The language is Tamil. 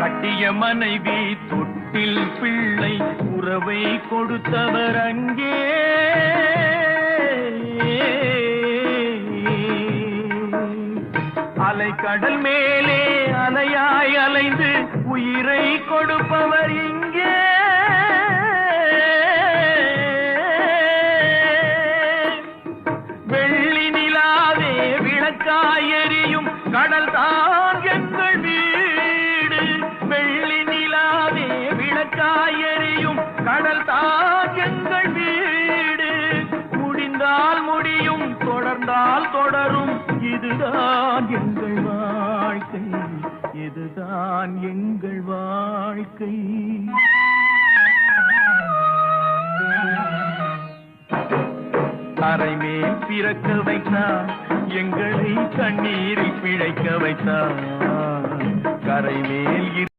கட்டிய மனைவி தொட்டில் பிள்ளை உறவை கொடுத்தவர் அங்கே. அலை கடல் மேலே அலையாய் அலைந்து உயிரை கொடுப்பவர் இங்கே. வெள்ளி நிலாவே விளக்காய் எரியும் கடல் தான் எங்கள் வீடு. வெள்ளி நிலாவே விளக்காய் எரியும் கடல் தான் எங்கள் வீடு. முடிந்தால் முடியும், தொடர்ந்தால் தொடரும், இதுதான் எங்கள் வாழ்க்கை, இதுதான் எங்கள் வாழ்க்கை. தரைமேல் பிறக்க வைத்தார், எங்களை தண்ணீரில் பிழைக்க வைத்தார். கரைமேல்